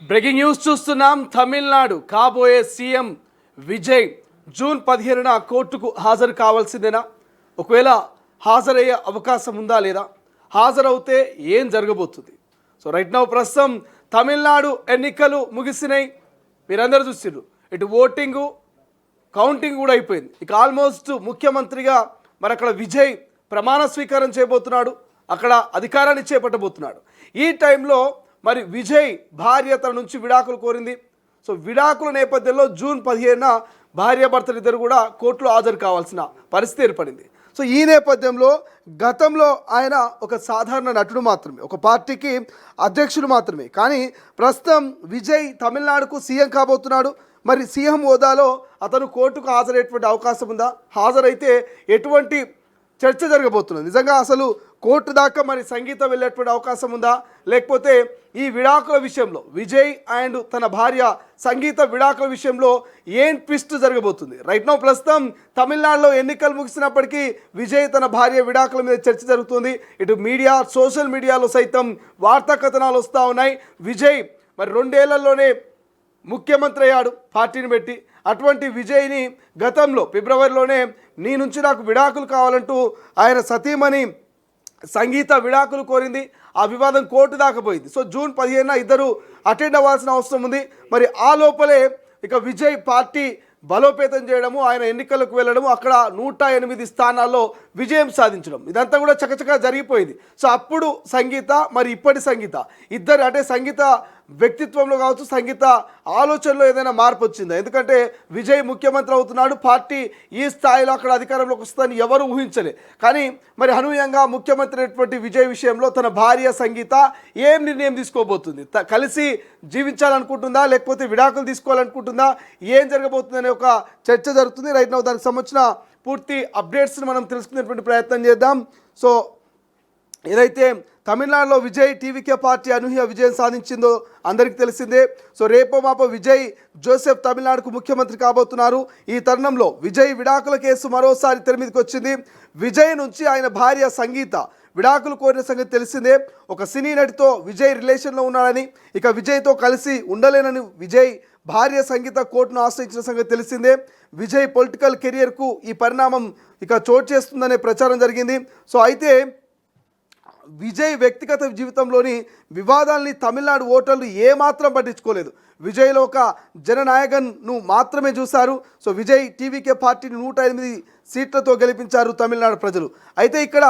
Breaking news చూస్తున్నాం. తమిళనాడు కాబోయే CM Vijay June 15న కోర్టుకు హాజరు కావాల్సిందేనా? ఒకవేళ హాజరయ్యే అవకాశం ఉందా లేదా? హాజరవుతే ఏం జరగబోతుంది? సో రైట్ నౌ ప్రస్తుతం తమిళనాడు ఎన్నికలు ముగిసినాయి. మీరందరూ చూసిర్రు, ఇటు ఓటింగు కౌంటింగ్ కూడా అయిపోయింది. ఇక ఆల్మోస్ట్ ముఖ్యమంత్రిగా మరి అక్కడ విజయ్ ప్రమాణ స్వీకారం చేయబోతున్నాడు, అక్కడ అధికారాన్ని చేపట్టబోతున్నాడు. ఈ టైంలో మరి విజయ్ భార్య తన నుంచి విడాకులు కోరింది. సో విడాకుల నేపథ్యంలో జూన్ 15న భార్యాభర్తలు ఇద్దరు కూడా కోర్టులో హాజరు కావాల్సిన పరిస్థితి ఏర్పడింది. సో ఈ నేపథ్యంలో గతంలో ఆయన ఒక సాధారణ నటుడు మాత్రమే, ఒక పార్టీకి అధ్యక్షుడు మాత్రమే. కానీ ప్రస్తుతం విజయ్ తమిళనాడుకు సీఎం కాబోతున్నాడు. మరి సీఎం హోదాలో అతను కోర్టుకు హాజరయ్యేటువంటి అవకాశం ఉందా? హాజరైతే ఎటువంటి చర్చ జరగబోతున్నది? నిజంగా అసలు కోర్టు దాకా మరి సంగీత వెళ్ళేటువంటి అవకాశం ఉందా? లేకపోతే ఈ విడాకుల విషయంలో విజయ్ అండ్ తన భార్య సంగీత విడాకుల విషయంలో ఏం ట్విస్ట్ జరగబోతుంది? రైట్ నౌ ప్రస్తుతం తమిళనాడులో ఎన్నికలు ముగిసినప్పటికీ విజయ్ తన భార్య విడాకుల మీద చర్చ జరుగుతుంది. ఇటు మీడియా, సోషల్ మీడియాలో సైతం వార్తా కథనాలు వస్తూ ఉన్నాయి. విజయ్ మరి 2 ఏళ్లలోనే ముఖ్యమంత్రి అయ్యాడు పార్టీని పెట్టి. అటువంటి విజయ్ని గతంలో ఫిబ్రవరిలోనే నీ నుంచి నాకు విడాకులు కావాలంటూ ఆయన సతీమణి సంగీత విడాకులు కోరింది. ఆ వివాదం కోర్టు దాకా పోయింది. సో జూన్ 15న ఇద్దరు అటెండ్ అవ్వాల్సిన అవసరం ఉంది. మరి ఆ లోపలే ఇక విజయ్ పార్టీ బలోపేతం చేయడము, ఆయన ఎన్నికలకు వెళ్ళడము, అక్కడ 108 స్థానాల్లో విజయం సాధించడం, ఇదంతా కూడా చకచకా జరిగిపోయింది. సో అప్పుడు సంగీత, మరి ఇప్పటి సంగీత ఇద్దరు, అంటే సంగీత వ్యక్తిత్వంలో కావచ్చు, సంగీత ఆలోచనలో ఏదైనా మార్పు వచ్చిందా? ఎందుకంటే విజయ్ ముఖ్యమంత్రి అవుతున్నాడు, పార్టీ ఈ స్థాయిలో అక్కడ అధికారంలోకి వస్తుందని ఎవరు ఊహించలే. కానీ మరి అనూహ్యంగా ముఖ్యమంత్రి అయినటువంటి విజయ్ విషయంలో తన భార్య సంగీత ఏం నిర్ణయం తీసుకోబోతుంది? కలిసి జీవించాలనుకుంటుందా, లేకపోతే విడాకులు తీసుకోవాలనుకుంటుందా? ఏం జరగబోతుందనే ఒక చర్చ జరుగుతుంది. రైట్ నౌ దానికి సంబంధించిన పూర్తి అప్డేట్స్ని మనం తెలుసుకునేటువంటి ప్రయత్నం చేద్దాం. సో ఏదైతే తమిళనాడులో విజయ్ టీవీకే పార్టీ అనూహ్య విజయం సాధించిందో అందరికీ తెలిసిందే. సో రేపో మాపో విజయ్ జోసెఫ్ తమిళనాడుకు ముఖ్యమంత్రి కాబోతున్నారు. ఈ తరుణంలో విజయ్ విడాకుల కేసు మరోసారి తెర మీదకి వచ్చింది. విజయ్ నుంచి ఆయన భార్య సంగీత విడాకులు కోరిన సంగతి తెలిసిందే. ఒక సినీ నటితో విజయ్ రిలేషన్లో ఉన్నాడని, ఇక విజయ్తో కలిసి ఉండలేనని విజయ్ భార్య సంగీత కోర్టును ఆశ్రయించిన సంగతి తెలిసిందే. విజయ్ పొలిటికల్ కెరియర్కు ఈ పరిణామం ఇక చోటు చేస్తుందనే ప్రచారం జరిగింది. సో అయితే విజయ్ వ్యక్తిగత జీవితంలోని వివాదాల్ని తమిళనాడు ఓటర్లు ఏమాత్రం పట్టించుకోలేదు. విజయ్లో ఒక జననాయకన్ను మాత్రమే చూశారు. సో విజయ్ టీవీకే పార్టీని 108 సీట్లతో గెలిపించారు తమిళనాడు ప్రజలు. అయితే ఇక్కడ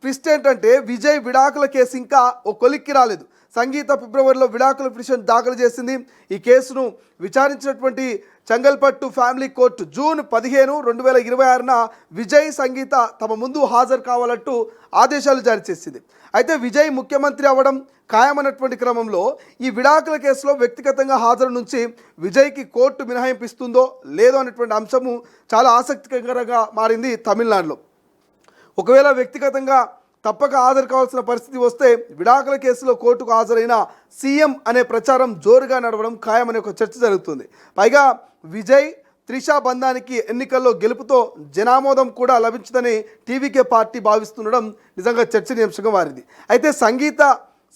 ట్విస్ట్ ఏంటంటే విజయ్ విడాకుల కేసు ఇంకా ఓ కొలిక్కి రాలేదు. సంగీత ఫిబ్రవరిలో విడాకుల పిటిషన్ దాఖలు చేసింది. ఈ కేసును విచారించినటువంటి చెంగల్పట్టు ఫ్యామిలీ కోర్టు జూన్ 15, 2026న విజయ్ సంగీత తమ ముందు హాజరు కావాలంటూ ఆదేశాలు జారీ చేసింది. అయితే విజయ్ ముఖ్యమంత్రి అవ్వడం ఖాయమన్నటువంటి క్రమంలో ఈ విడాకుల కేసులో వ్యక్తిగతంగా హాజరు నుంచి విజయ్కి కోర్టు మినహాయింపు ఇస్తుందో లేదో అనేటువంటి అంశము చాలా ఆసక్తికరంగా మారింది తమిళనాడులో. ఒకవేళ వ్యక్తిగతంగా తప్పక హాజరు కావాల్సిన పరిస్థితి వస్తే విడాకుల కేసులో కోర్టుకు హాజరైన సీఎం అనే ప్రచారం జోరుగా నడవడం ఖాయమనే ఒక చర్చ జరుగుతుంది. పైగా విజయ్ త్రిషా బంధానికి ఎన్నికల్లో గెలుపుతో జనామోదం కూడా లభించదని టీవీకే పార్టీ భావిస్తుండడం నిజంగా చర్చనీయాంశంగా మారింది. అయితే సంగీత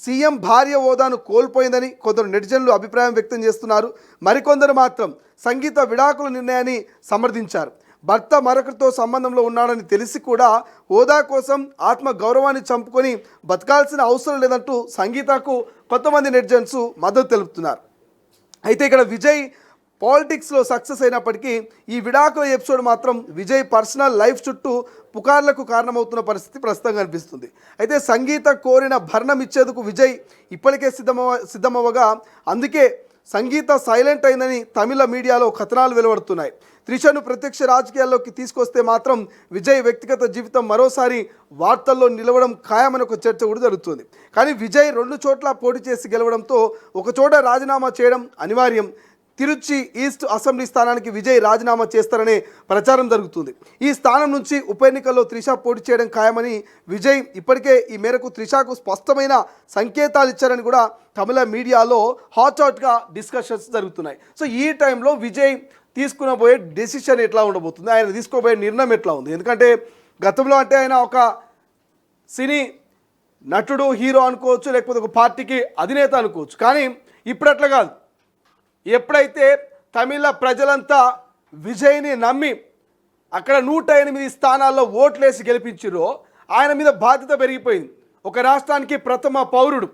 సీఎం భార్య హోదాను కోల్పోయిందని కొందరు నెటిజన్లు అభిప్రాయం వ్యక్తం చేస్తున్నారు. మరికొందరు మాత్రం సంగీత విడాకుల నిర్ణయాన్ని సమర్థించారు. భర్త మరొకరితో సంబంధంలో ఉన్నాడని తెలిసి కూడా హోదా కోసం ఆత్మ గౌరవాన్ని చంపుకొని బతకాల్సిన అవసరం లేదంటూ సంగీతకు కొంతమంది నెటిజన్స్ మద్దతు తెలుపుతున్నారు. అయితే ఇక్కడ విజయ్ పాలిటిక్స్లో సక్సెస్ అయినప్పటికీ ఈ విడాకుల ఎపిసోడ్ మాత్రం విజయ్ పర్సనల్ లైఫ్ చుట్టూ పుకార్లకు కారణమవుతున్న పరిస్థితి ప్రస్తుతం కనిపిస్తుంది. అయితే సంగీత కోరిన భరణం ఇచ్చేందుకు విజయ్ ఇప్పటికే సిద్ధమవ్వగా అందుకే సంగీత సైలెంట్ అయిందని తమిళ మీడియాలో కథనాలు వెలువడుతున్నాయి. త్రిషను ప్రత్యక్ష రాజకీయాల్లోకి తీసుకొస్తే మాత్రం విజయ్ వ్యక్తిగత జీవితం మరోసారి వార్తల్లో నిలవడం ఖాయమని ఒక చర్చ కూడా జరుగుతుంది. కానీ విజయ్ 2 చోట్ల పోటీ చేసి గెలవడంతో ఒక చోట రాజీనామా చేయడం అనివార్యం. తిరుచి ఈస్ట్ అసెంబ్లీ స్థానానికి విజయ్ రాజీనామా చేస్తారనే ప్రచారం జరుగుతుంది. ఈ స్థానం నుంచి ఉప ఎన్నికల్లో త్రిష పోటీ చేయడం ఖాయమని విజయ్ ఇప్పటికే ఈ మేరకు త్రిషకు స్పష్టమైన సంకేతాలు ఇచ్చారని కూడా తమిళ మీడియాలో హాట్గా డిస్కషన్స్ జరుగుతున్నాయి. సో ఈ టైంలో విజయ్ తీసుకునబోయే డెసిషన్ ఎట్లా ఉండబోతుంది, ఆయన తీసుకోబోయే నిర్ణయం ఎట్లా ఉంది? ఎందుకంటే గతంలో అంటే ఆయన ఒక సినీ నటుడు, హీరో అనుకోవచ్చు, లేకపోతే ఒక పార్టీకి అధినేత అనుకోవచ్చు. కానీ ఇప్పుడు అట్లా కాదు. ఎప్పుడైతే తమిళ ప్రజలంతా విజయ్ని నమ్మి అక్కడ 108 స్థానాల్లో ఓట్లేసి గెలిపించారో ఆయన మీద బాధ్యత పెరిగిపోయింది. ఒక రాష్ట్రానికి ప్రథమ పౌరుడు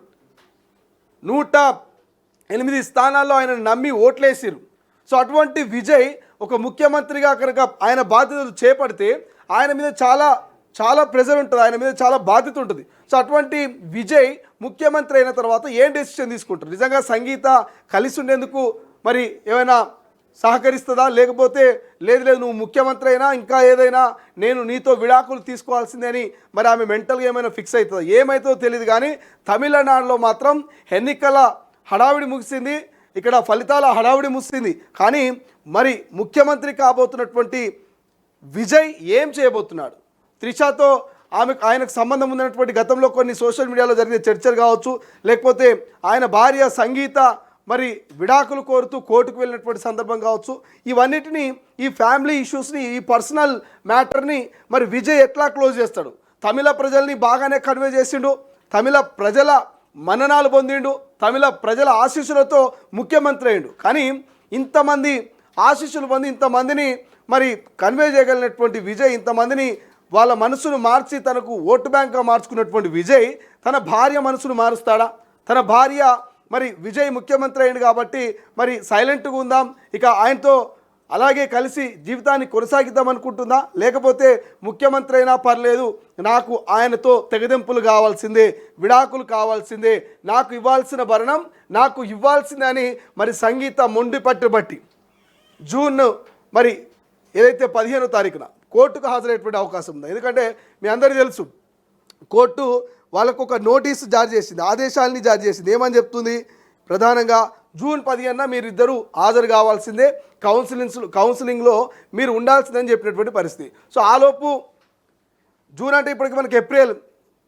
108 స్థానాల్లో ఆయన నమ్మి ఓట్లేసిరు. సో అటువంటి విజయ్ ఒక ముఖ్యమంత్రిగా కనుక ఆయన బాధ్యతలు చేపడితే ఆయన మీద చాలా చాలా ప్రెజర్ ఉంటుంది, ఆయన మీద చాలా బాధ్యత ఉంటుంది. సో అటువంటి విజయ్ ముఖ్యమంత్రి అయిన తర్వాత ఏం డెసిషన్ తీసుకుంటారు? నిజంగా సంగీత కలిసి ఉండేందుకు మరి ఏమైనా సహకరిస్తుందా, లేకపోతే లేదు నువ్వు ముఖ్యమంత్రి అయినా ఇంకా ఏదైనా నేను నీతో విడాకులు తీసుకోవాల్సిందే అని మరి ఆమె మెంటల్గా ఏమైనా ఫిక్స్ అవుతుందా? ఏమైతుందో తెలియదు. కానీ తమిళనాడులో మాత్రం ఎన్నికల హడావిడి ముగిసింది, ఇక్కడ ఫలితాల హడావిడి ముగిసింది. కానీ మరి ముఖ్యమంత్రి కాబోతున్నటువంటి విజయ్ ఏం చేయబోతున్నాడు? త్రిషాతో ఆయనకు సంబంధం ఉన్నటువంటి గతంలో కొన్ని సోషల్ మీడియాలో జరిగిన చర్చలు కావచ్చు, లేకపోతే ఆయన భార్య సంగీత మరి విడాకులు కోరుతూ కోర్టుకు వెళ్ళినటువంటి సందర్భం కావచ్చు, ఇవన్నిటినీ ఈ ఫ్యామిలీ ఇష్యూస్ని ఈ పర్సనల్ మ్యాటర్ని మరి విజయ్ ఎట్లా క్లోజ్ చేస్తాడు? తమిళ ప్రజల్ని బాగానే కన్వే చేసిండు, తమిళ ప్రజల మన్ననాలు పొందిండు, తమిళ ప్రజల ఆశీస్సులతో ముఖ్యమంత్రి అయ్యిండు. కానీ ఇంతమంది ఆశీస్సులు పొంది ఇంతమందిని మరి కన్వే చేయగలిగినటువంటి విజయ్, ఇంతమందిని వాళ్ళ మనసును మార్చి తనకు ఓటు బ్యాంక్గా మార్చుకున్నటువంటి విజయ్ తన భార్య మనసును మారుస్తాడా? తన భార్య మరి విజయ్ ముఖ్యమంత్రి అయ్యింది కాబట్టి మరి సైలెంట్గా ఉందాం, ఇక ఆయనతో అలాగే కలిసి జీవితాన్ని కొనసాగిద్దాం అనుకుంటుందా? లేకపోతే ముఖ్యమంత్రి అయినా పర్లేదు, నాకు ఆయనతో తెగదెంపులు కావాల్సిందే, విడాకులు కావాల్సిందే, నాకు ఇవ్వాల్సిన భరణం నాకు ఇవ్వాల్సిందే అని మరి సంగీత మొండి పట్టుబట్టి జూన్ మరి ఏదైతే 15వ తారీఖున కోర్టుకు హాజరయ్యేటువంటి అవకాశం ఉంది. ఎందుకంటే మీ అందరికీ తెలుసు, కోర్టు వాళ్ళకు ఒక నోటీసు జారీ చేసింది, ఆదేశాలని జారీ చేసింది. ఏమని చెప్తుంది? ప్రధానంగా జూన్ 15న మీరిద్దరూ హాజరు కావాల్సిందే, కౌన్సిలింగ్లో మీరు ఉండాల్సిందని చెప్పినటువంటి పరిస్థితి. సో ఆలోపు జూన్ అంటే ఇప్పటికి మనకి ఏప్రిల్,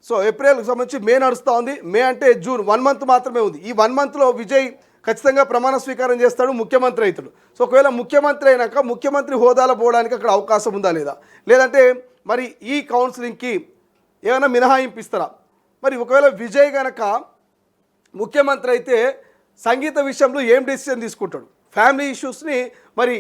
సో ఏప్రిల్కి సంబంధించి మే నడుస్తూ ఉంది. మే అంటే జూన్ 1 మంత్ మాత్రమే ఉంది. ఈ 1 మంత్లో విజయ్ ఖచ్చితంగా ప్రమాణ స్వీకారం చేస్తాడు, ముఖ్యమంత్రి అవుతాడు. సో ఒకవేళ ముఖ్యమంత్రి అయినాక ముఖ్యమంత్రి హోదాలో పోవడానికి అక్కడ అవకాశం ఉందా లేదా, లేదంటే మరి ఈ కౌన్సిలింగ్కి ఏమైనా మినహాయింపు ఇస్తారా? మరి ఒకవేళ విజయ్ కనుక ముఖ్యమంత్రి అయితే సంగీత విషయంలో ఏం డెసిషన్ తీసుకుంటాడు? ఫ్యామిలీ ఇష్యూస్ని మరి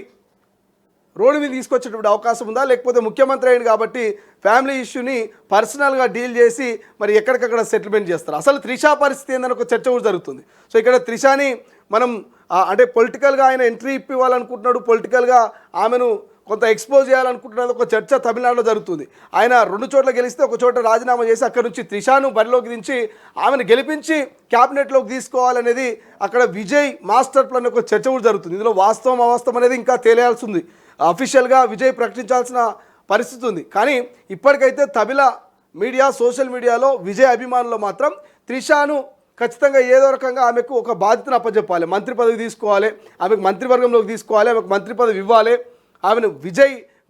రోడ్డు మీద తీసుకొచ్చేటువంటి అవకాశం ఉందా, లేకపోతే ముఖ్యమంత్రి అయింది కాబట్టి ఫ్యామిలీ ఇష్యూని పర్సనల్గా డీల్ చేసి మరి ఎక్కడికక్కడ సెటిల్మెంట్ చేస్తారు? అసలు త్రిషా పరిస్థితి ఏందని ఒక చర్చ కూడా జరుగుతుంది. సో ఇక్కడ త్రిషాని మనం అంటే పొలిటికల్గా ఆయన ఎంట్రీ ఇవ్వాలనుకుంటున్నాడు, పొలిటికల్గా ఆమెను కొంత ఎక్స్పోజ్ చేయాలనుకుంటున్నది ఒక చర్చ తమిళనాడులో జరుగుతుంది. ఆయన 2 చోట్ల గెలిస్తే ఒక చోట రాజీనామా చేసి అక్కడ నుంచి త్రిషాను బరిలోకి దించి ఆమెను గెలిపించి క్యాబినెట్లోకి తీసుకోవాలనేది అక్కడ విజయ్ మాస్టర్ ప్లాన్ ఒక చర్చ కూడా జరుగుతుంది. ఇందులో వాస్తవం అవాస్తవం అనేది ఇంకా తేలియాల్సి ఉంది, అఫీషియల్గా విజయ్ ప్రకటించాల్సిన పరిస్థితి ఉంది. కానీ ఇప్పటికైతే తమిళ మీడియా సోషల్ మీడియాలో విజయ్ అభిమానులు మాత్రం త్రిషాను ఖచ్చితంగా ఏదో రకంగా ఆమెకు ఒక బాధ్యతను అప్పచెప్పాలి, మంత్రి పదవి తీసుకోవాలి, ఆమెకు మంత్రివర్గంలోకి తీసుకోవాలి, ఆమెకు మంత్రి పదవి ఇవ్వాలి, ఆమెను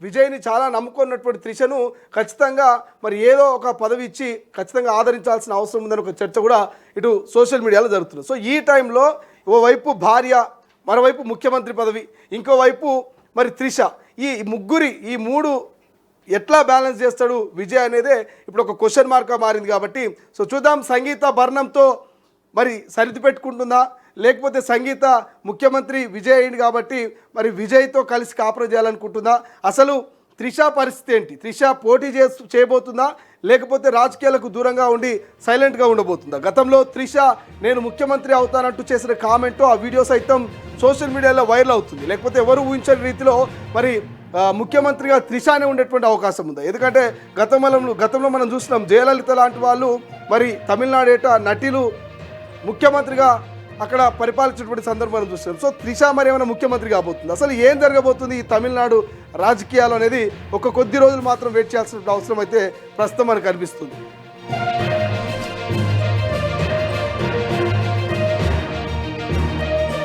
విజయ్ని చాలా నమ్ముకున్నటువంటి త్రిషను ఖచ్చితంగా మరి ఏదో ఒక పదవి ఇచ్చి ఖచ్చితంగా ఆదరించాల్సిన అవసరం ఉందని ఒక చర్చ కూడా ఇటు సోషల్ మీడియాలో జరుగుతుంది. సో ఈ టైంలో ఓవైపు భార్య, మరోవైపు ముఖ్యమంత్రి పదవి, ఇంకోవైపు మరి త్రిష, ఈ మూడు ఎట్లా బ్యాలెన్స్ చేస్తాడు విజయ్ అనేదే ఇప్పుడు ఒక క్వశ్చన్ మార్క్గా మారింది. కాబట్టి సో చూద్దాం, సంగీత భరణంతో మరి సరిది పెట్టుకుంటుందా, లేకపోతే సంగీత ముఖ్యమంత్రి విజయ్ అయింది కాబట్టి మరి విజయ్తో కలిసి కాపురం చేయాలనుకుంటుందా? అసలు త్రిష పరిస్థితి ఏంటి? త్రిష పోటీ చేయబోతుందా, లేకపోతే రాజకీయాలకు దూరంగా ఉండి సైలెంట్గా ఉండబోతుందా? గతంలో త్రిష నేను ముఖ్యమంత్రి అవుతానంటూ చేసిన కామెంట్, ఆ వీడియో సైతం సోషల్ మీడియాలో వైరల్ అవుతుంది. లేకపోతే ఎవరు ఊహించని రీతిలో మరి ముఖ్యమంత్రిగా త్రిషానే ఉండేటువంటి అవకాశం ఉంది. ఎందుకంటే గతంలో మనం చూసినాం, జయలలిత లాంటి వాళ్ళు మరి తమిళనాడు నటీలు ముఖ్యమంత్రిగా అక్కడ పరిపాలించినటువంటి సందర్భాన్ని చూస్తున్నాం. సో త్రిష మరి ఏమైనా ముఖ్యమంత్రి కాబోతుంది? అసలు ఏం జరగబోతుంది ఈ తమిళనాడు రాజకీయాలు అనేది ఒక కొద్ది రోజులు మాత్రం వెయిట్ చేయాల్సిన అవసరం అయితే ప్రస్తుతం మనకు కనిపిస్తుంది.